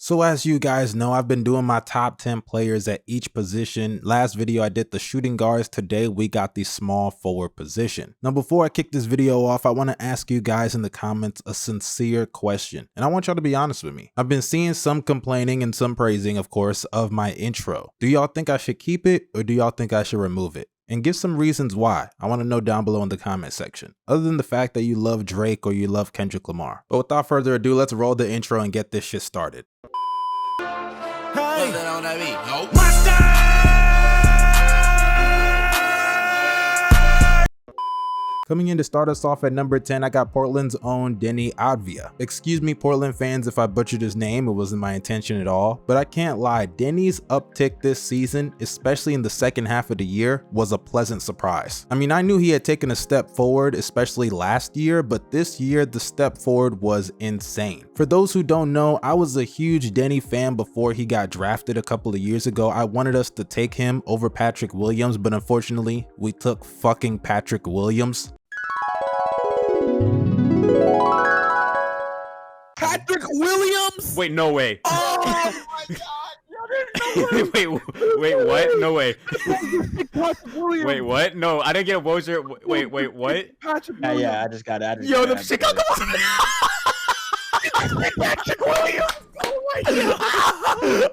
So as you guys know, I've been doing my top 10 players at each position. Last video I did the shooting guards. Today we got the small forward position. Now before I kick this video off, I want to ask you guys in the comments a sincere question. And I want y'all to be honest with me. I've been seeing some complaining and some praising, of course, of my intro. Do y'all think I should keep it or do y'all think I should remove it? And give some reasons why. I want to know down below in the comment section. Other than the fact that you love Drake or you love Kendrick Lamar. But without further ado, let's roll the intro and get this shit started. Hey. Coming in to start us off at number 10, I got Portland's own Denny Advia. Excuse me, Portland fans, if I butchered his name, it wasn't my intention at all. But I can't lie, Denny's uptick this season, especially in the second half of the year, was a pleasant surprise. I mean, I knew he had taken a step forward, especially last year, but this year, the step forward was insane. For those who don't know, I was a huge Denny fan before he got drafted a couple of years ago. I wanted us to take him over Patrick Williams, but unfortunately, we took fucking Patrick Williams. Patrick Williams? Wait, no way. Oh my god! Wait, what? No way. Patrick Williams. Wait, what? No, I didn't get a Wozer. Wait, what? Patrick Williams. Yeah, I just got it. Yo, the Chicago. Patrick Williams. Oh my god.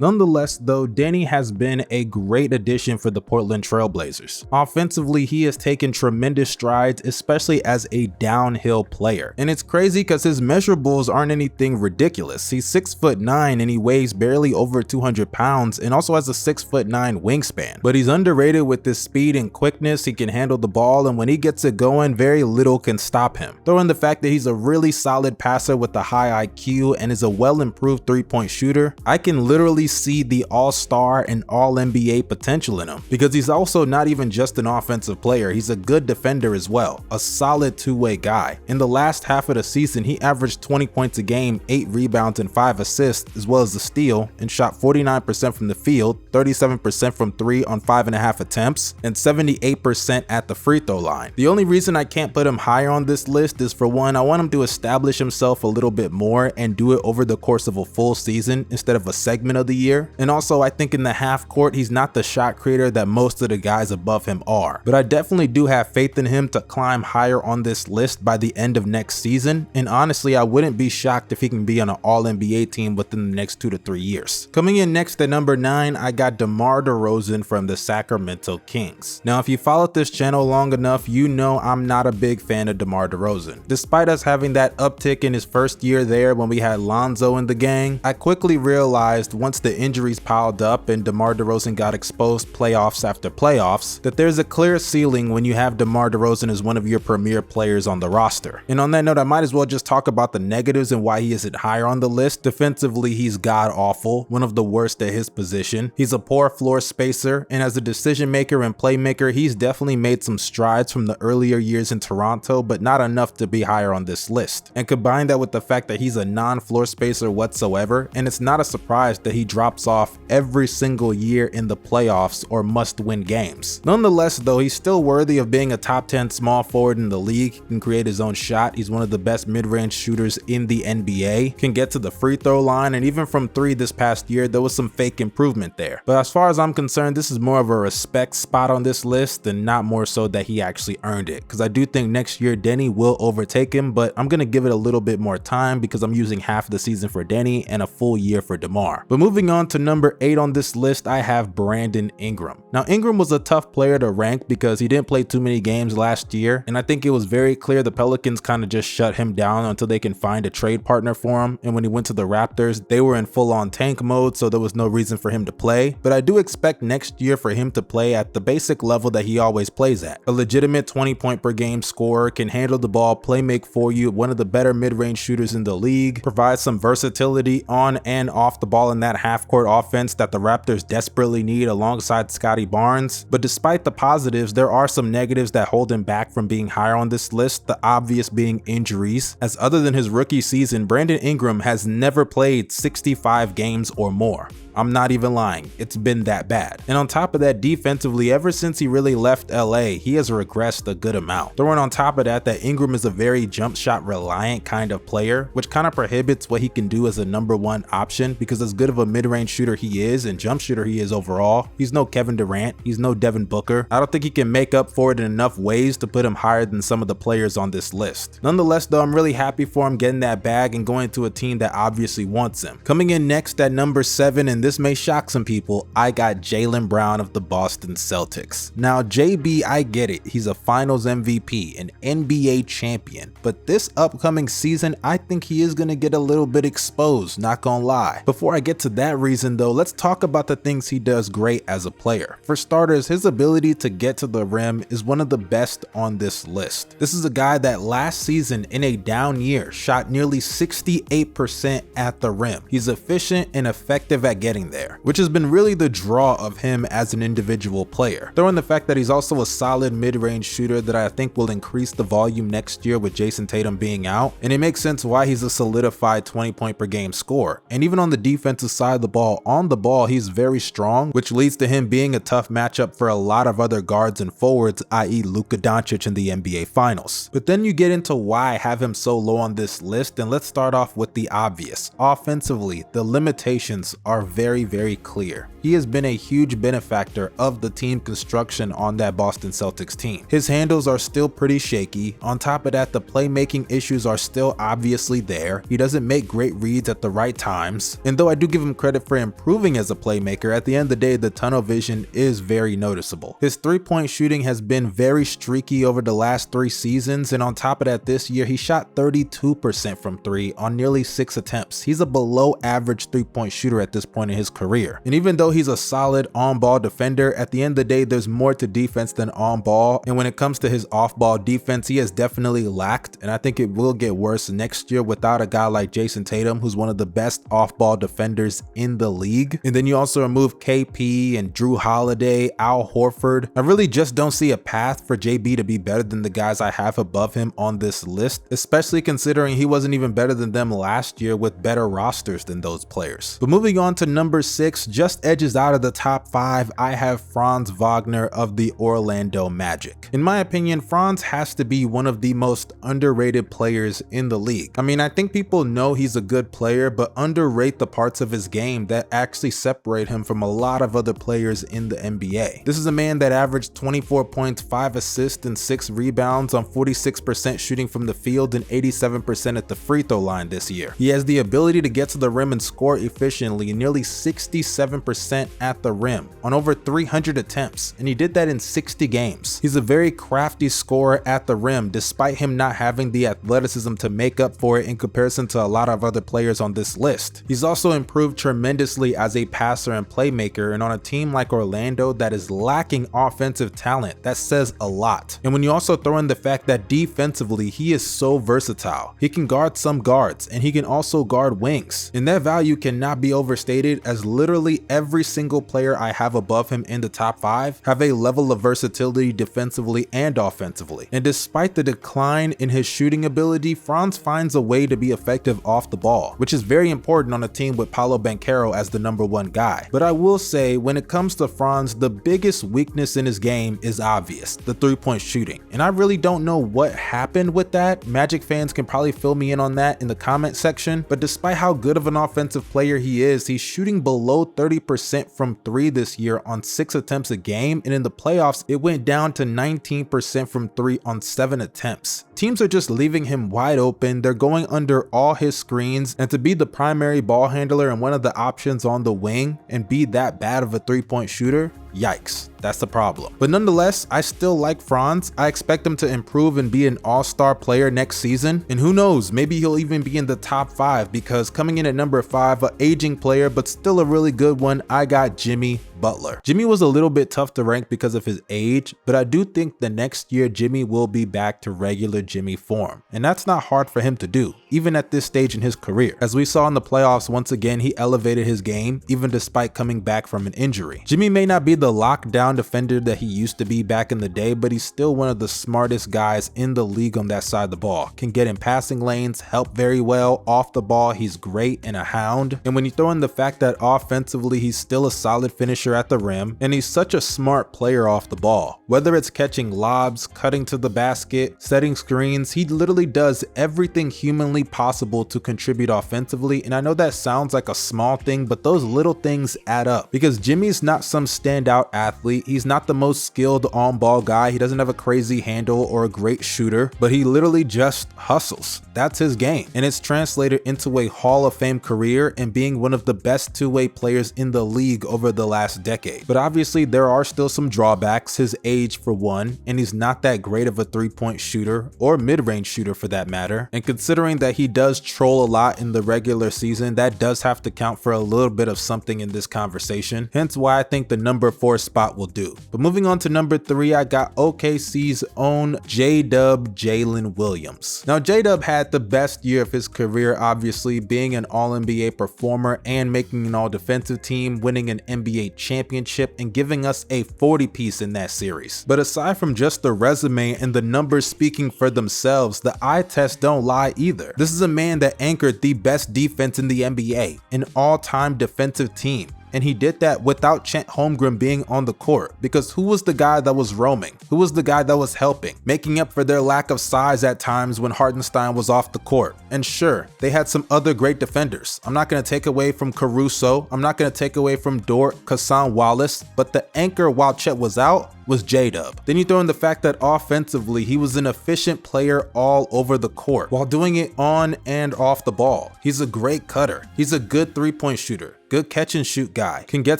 Nonetheless, though, Denny has been a great addition for the Portland Trail Blazers. Offensively, he has taken tremendous strides, especially as a downhill player. And it's crazy because his measurables aren't anything ridiculous. He's 6'9" and he weighs barely over 200 pounds and also has a 6'9" wingspan. But he's underrated with his speed and quickness. He can handle the ball, and when he gets it going, very little can stop him. Throw in the fact that he's a really solid passer with a high IQ and is a well-improved three-point shooter. I can literally see the all-star and all-NBA potential in him, because he's also not even just an offensive player, he's a good defender as well, a solid two-way guy. In the last half of the season, he averaged 20 points a game, 8 rebounds and 5 assists, as well as a steal, and shot 49% from the field, 37% from 3 on 5.5 attempts, and 78% at the free throw line. The only reason I can't put him higher on this list is, for one, I want him to establish himself a little bit more and do it over the course of a full season instead of a segment of the year. And also, I think in the half court, he's not the shot creator that most of the guys above him are. But I definitely do have faith in him to climb higher on this list by the end of next season. And honestly, I wouldn't be shocked if he can be on an all-NBA team within the next 2 to 3 years. Coming in next at number 9, I got Demar Derozan from the Sacramento Kings. Now, if you followed this channel long enough, you know I'm not a big fan of Demar Derozan. Despite us having that uptick in his first year there when we had Lonzo in the gang, I quickly realized once the injuries piled up and Demar Derozan got exposed playoffs after playoffs that there's a clear ceiling when you have Demar Derozan as one of your premier players on the roster. And on that note, I might as well just talk about the negatives and why he isn't higher on the list. Defensively, he's god awful, one of the worst at his position. He's a poor floor spacer, and as a decision maker and playmaker, he's definitely made some strides from the earlier years in Toronto, but not enough to be higher on this list. And combine that with the fact that he's a non-floor spacer whatsoever, and it's not a surprise that he drops off every single year in the playoffs or must-win games. Nonetheless, though, he's still worthy of being a top 10 small forward in the league. He can create his own shot. He's one of the best mid-range shooters in the NBA, can get to the free throw line, and even from 3 this past year, there was some fake improvement there. But as far as I'm concerned, this is more of a respect spot on this list and not more so that he actually earned it, because I do think next year Denny will overtake him, but I'm going to give it a little bit more time because I'm using half of the season for Denny and a full year for DeMar. But moving on to number 8 on this list, I have Brandon Ingram. Now, Ingram was a tough player to rank because he didn't play too many games last year, and I think it was very clear the Pelicans kind of just shut him down until they can find a trade partner for him. And when he went to the Raptors, they were in full-on tank mode, so there was no reason for him to play. But I do expect next year for him to play at the basic level that he always plays at. A legitimate 20-point per game scorer, can handle the ball, play make for you, one of the better mid-range shooters in the league, provides some versatility on and off the ball in that half-court offense that the Raptors desperately need alongside Scottie Barnes. But despite the positives, there are some negatives that hold him back from being higher on this list, the obvious being injuries, as other than his rookie season, Brandon Ingram has never played 65 games or more. I'm not even lying, it's been that bad. And on top of that, defensively, ever since he really left LA, he has regressed a good amount. Throwing on top of that Ingram is a very jump shot reliant kind of player, which kind of prohibits what he can do as a #1 option, because as good of a mid-range shooter he is and jump shooter he is overall, he's no Kevin Durant, he's no Devin Booker. I don't think he can make up for it in enough ways to put him higher than some of the players on this list. Nonetheless though, I'm really happy for him getting that bag and going to a team that obviously wants him. Coming in next at number 7, and this may shock some people, I got Jaylen Brown of the Boston Celtics. Now JB, I get it, he's a finals MVP, an NBA champion, but this upcoming season I think he is going to get a little bit exposed, not gonna lie. Before I get to that reason though, let's talk about the things he does great as a player. For starters, his ability to get to the rim is one of the best on this list. This is a guy that last season in a down year shot nearly 68% at the rim. He's efficient and effective at getting there, which has been really the draw of him as an individual player. Throw in the fact that he's also a solid mid-range shooter that I think will increase the volume next year with Jason Tatum being out, and it makes sense why he's a solidified 20-point per game scorer. And even on the defensive side of the ball, on the ball he's very strong, which leads to him being a tough matchup for a lot of other guards and forwards, i.e. Luka Doncic in the NBA Finals. But then you get into why I have him so low on this list, and let's start off with the obvious. Offensively, the limitations are very clear. He has been a huge benefactor of the team construction on that Boston Celtics team. His handles are still pretty shaky. On top of that, the playmaking issues are still obviously there. He doesn't make great reads at the right times. And though I do give him credit for improving as a playmaker, at the end of the day, the tunnel vision is very noticeable. His three-point shooting has been very streaky over the last 3 seasons, and on top of that, this year he shot 32% from 3 on nearly 6 attempts. He's a below average three-point shooter at this point in his career. And even though he's a solid on-ball defender, at the end of the day, there's more to defense than on-ball, and when it comes to his off-ball defense, he has definitely lacked, and I think it will get worse next year without a guy like Jason Tatum, who's one of the best off-ball defenders in the league. And then you also remove KP and Drew Holiday, Al Horford. I really just don't see a path for JB to be better than the guys I have above him on this list, especially considering he wasn't even better than them last year with better rosters than those players. But moving on to number 6, just edges out of the top 5, I have Franz Wagner of the Orlando Magic. In my opinion, Franz has to be one of the most underrated players in the league. I mean, I think people know he's a good player, but underrate the parts of his game that actually separate him from a lot of other players in the NBA. This is a man that averaged 24 points, 5 assists, and 6 rebounds on 46% shooting from the field and 87% at the free throw line this year. He has the ability to get to the rim and score efficiently, nearly 67% at the rim on over 300 attempts, and he did that in 60 games. He's a very crafty scorer at the rim, despite him not having the athleticism to make up for it in comparison to a lot of other players on this list. He's also improved tremendously as a passer and playmaker, and on a team like Orlando that is lacking offensive talent, that says a lot. And when you also throw in the fact that defensively he is so versatile, he can guard some guards and he can also guard wings, and that value cannot be overstated, as literally every single player I have above him in the top 5 have a level of versatility defensively and offensively. And despite the decline in his shooting ability, Franz finds a way to be effective off the ball, which is very important on a team with Paolo Banchero as the #1 guy. But I will say, when it comes to Franz, the biggest weakness in his game is obvious, the three-point shooting. And I really don't know what happened with that. Magic fans can probably fill me in on that in the comment section, but despite how good of an offensive player he is, he's shooting below 30% from 3 this year on 6 attempts a game, and in the playoffs it went down to 19% from 3 on 7 attempts. Teams are just leaving him wide open, they're going under all his screens, and to be the primary ball handler and one of the options on the wing and be that bad of a three-point shooter, yikes, that's the problem. But nonetheless, I still like Franz. I expect him to improve and be an all-star player next season, and who knows, maybe he'll even be in the top 5, because coming in at number 5, an aging player but still a really good one, I got Jimmy Butler. Jimmy was a little bit tough to rank because of his age, but I do think the next year Jimmy will be back to regular Jimmy form. And that's not hard for him to do, even at this stage in his career. As we saw in the playoffs, once again, he elevated his game, even despite coming back from an injury. Jimmy may not be the lockdown defender that he used to be back in the day, but he's still one of the smartest guys in the league on that side of the ball. Can get in passing lanes, help very well. Off the ball, he's great and a hound. And when you throw in the fact that offensively, he's still a solid finisher at the rim, and he's such a smart player off the ball. Whether it's catching lobs, cutting to the basket, setting screens, he literally does everything humanly possible to contribute offensively. And I know that sounds like a small thing, but those little things add up, because Jimmy's not some standout athlete. He's not the most skilled on-ball guy. He doesn't have a crazy handle or a great shooter, but he literally just hustles. That's his game, and it's translated into a Hall of Fame career and being one of the best two-way players in the league over the last decade. But obviously there are still some drawbacks, his age for one, and he's not that great of a three-point shooter or mid-range shooter for that matter. And considering that he does troll a lot in the regular season, that does have to count for a little bit of something in this conversation, hence why I think the number 4 spot will do. But moving on to number 3, I got OKC's own J-Dub Jaylen Williams. Now J-Dub had the best year of his career, obviously being an All-NBA performer and making an All-Defensive team, winning an NBA championship and giving us a 40-piece in that series. But aside from just the resume and the numbers speaking for themselves, the eye tests don't lie either. This is a man that anchored the best defense in the NBA, an all-time defensive team. And he did that without Chet Holmgren being on the court, because who was the guy that was roaming? Who was the guy that was helping, making up for their lack of size at times when Hartenstein was off the court? And sure, they had some other great defenders. I'm not going to take away from Caruso. I'm not going to take away from Dort, Cason Wallace, but the anchor while Chet was out was J-Dub. Then you throw in the fact that offensively, he was an efficient player all over the court while doing it on and off the ball. He's a great cutter. He's a good three-point shooter. Good catch and shoot guy, can get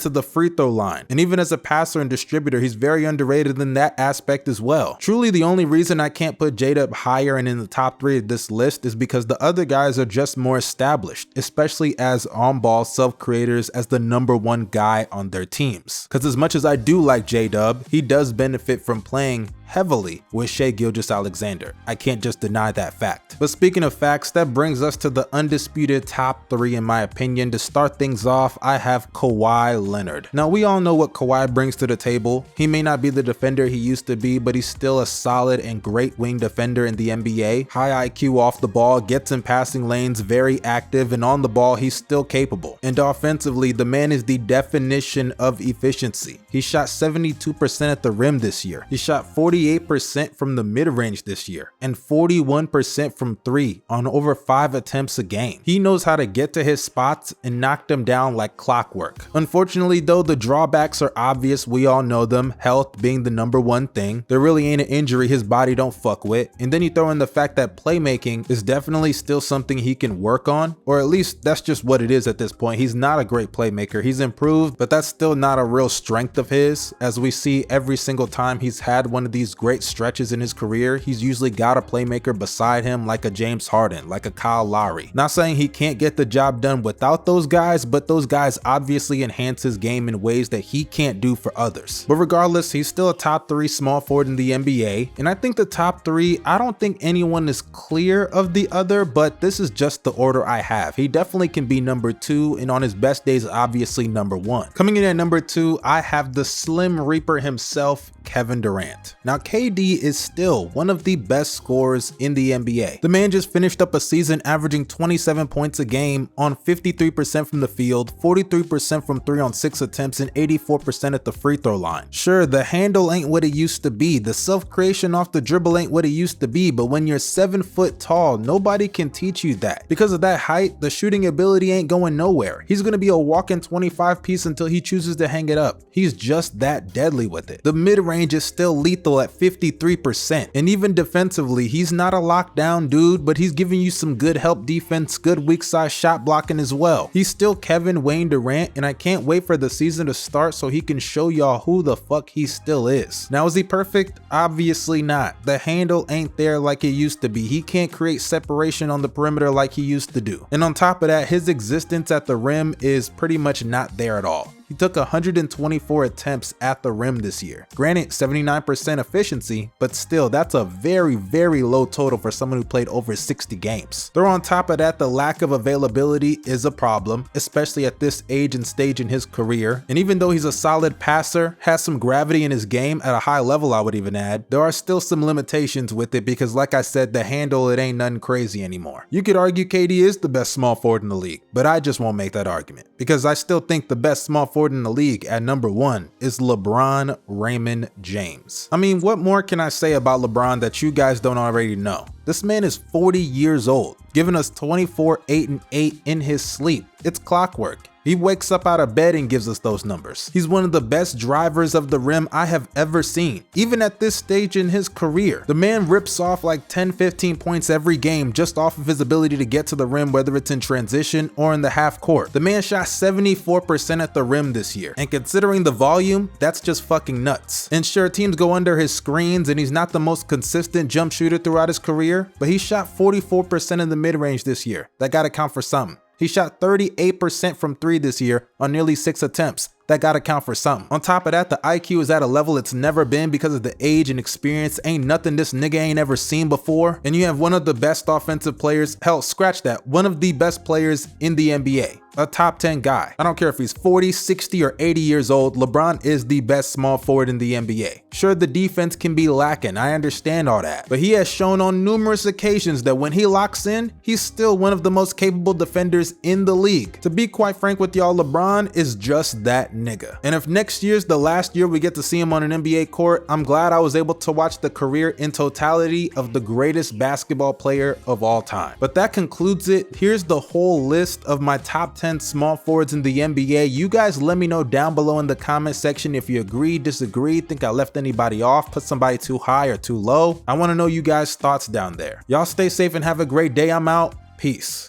to the free throw line, and even as a passer and distributor, he's very underrated in that aspect as well. Truly, the only reason I can't put J-Dub higher and in the top 3 of this list is because the other guys are just more established, especially as on-ball self-creators as the number 1 guy on their teams. Because as much as I do like J-Dub, he does benefit from playing heavily with Shai Gilgeous-Alexander. I can't just deny that fact. But speaking of facts, that brings us to the undisputed top 3 in my opinion. To start things off, I have Kawhi Leonard. Now we all know what Kawhi brings to the table. He may not be the defender he used to be, but he's still a solid and great wing defender in the NBA. High IQ off the ball, gets in passing lanes, very active, and on the ball he's still capable. And offensively, the man is the definition of efficiency. He shot 72% at the rim this year. He shot 48% from the mid-range this year and 41% from 3 on over 5 attempts a game. He knows how to get to his spots and knock them down like clockwork. Unfortunately though, the drawbacks are obvious. We all know them. Health being the number 1 thing. There really ain't an injury his body don't fuck with. And then you throw in the fact that playmaking is definitely still something he can work on, or at least that's just what it is at this point. He's not a great playmaker. He's improved, but that's still not a real strength of his. As we see every single time he's had one of these great stretches in his career, he's usually got a playmaker beside him, like a James Harden, like a Kyle Lowry. Not saying he can't get the job done without those guys, but those guys obviously enhance his game in ways that he can't do for others. But regardless, he's still a top 3 small forward in the NBA, and I think the top 3, I don't think anyone is clear of the other, but this is just the order I have. He definitely can be number 2, and on his best days, obviously number 1. Coming in at number 2, I have the Slim Reaper himself, Kevin Durant. Now KD is still one of the best scorers in the NBA. The man just finished up a season averaging 27 points a game on 53% from the field, 43% from 3 on 6 attempts, and 84% at the free throw line. Sure, the handle ain't what it used to be, the self-creation off the dribble ain't what it used to be, but when you're 7 foot tall, nobody can teach you that. Because of that height, the shooting ability ain't going nowhere. He's gonna be a walking 25 piece until he chooses to hang it up. He's just that deadly with it. The mid-range is still lethal at 53%, and even defensively, he's not a lockdown dude, but he's giving you some good help defense, good weak side shot blocking as well. He's still Kevin Wayne Durant, and I can't wait for the season to start so he can show y'all who the fuck he still is. Now, is he perfect? Obviously not. The handle ain't there like it used to be. He can't create separation on the perimeter like he used to do. And on top of that, his existence at the rim is pretty much not there at all. He took 124 attempts at the rim this year. Granted, 79% efficiency, but still, that's a very, very low total for someone who played over 60 games. Throw on top of that, the lack of availability is a problem, especially at this age and stage in his career. And even though he's a solid passer, has some gravity in his game at a high level, I would even add, there are still some limitations with it because, like I said, the handle, it ain't nothing crazy anymore. You could argue KD is the best small forward in the league, but I just won't make that argument because I still think the best small forward in the league at number 1 is LeBron Raymond James. I mean, what more can I say about LeBron that you guys don't already know? This man is 40 years old, giving us 24, 8, and 8 in his sleep. It's clockwork. He wakes up out of bed and gives us those numbers. He's one of the best drivers of the rim I have ever seen. Even at this stage in his career, the man rips off like 10, 15 points every game just off of his ability to get to the rim, whether it's in transition or in the half court. The man shot 74% at the rim this year. And considering the volume, that's just fucking nuts. And sure, teams go under his screens and he's not the most consistent jump shooter throughout his career, but he shot 44% in the mid-range this year. That gotta count for something. He shot 38% from 3 this year on nearly 6 attempts. That gotta count for something. On top of that, the IQ is at a level it's never been because of the age and experience. Ain't nothing this nigga ain't ever seen before. And you have one of the best offensive players, hell, scratch that, one of the best players in the NBA. A top 10 guy. I don't care if he's 40, 60, or 80 years old, LeBron is the best small forward in the NBA. Sure, the defense can be lacking, I understand all that, but he has shown on numerous occasions that when he locks in, he's still one of the most capable defenders in the league. To be quite frank with y'all, LeBron is just that nigga. And if next year's the last year we get to see him on an NBA court, I'm glad I was able to watch the career in totality of the greatest basketball player of all time. But that concludes it. Here's the whole list of my top 10 small forwards in the NBA. You guys let me know down below in the comment section if you agree, disagree, think I left anybody off, put somebody too high or too low. I want to know you guys' thoughts down there. Y'all stay safe and have a great day. I'm out. Peace.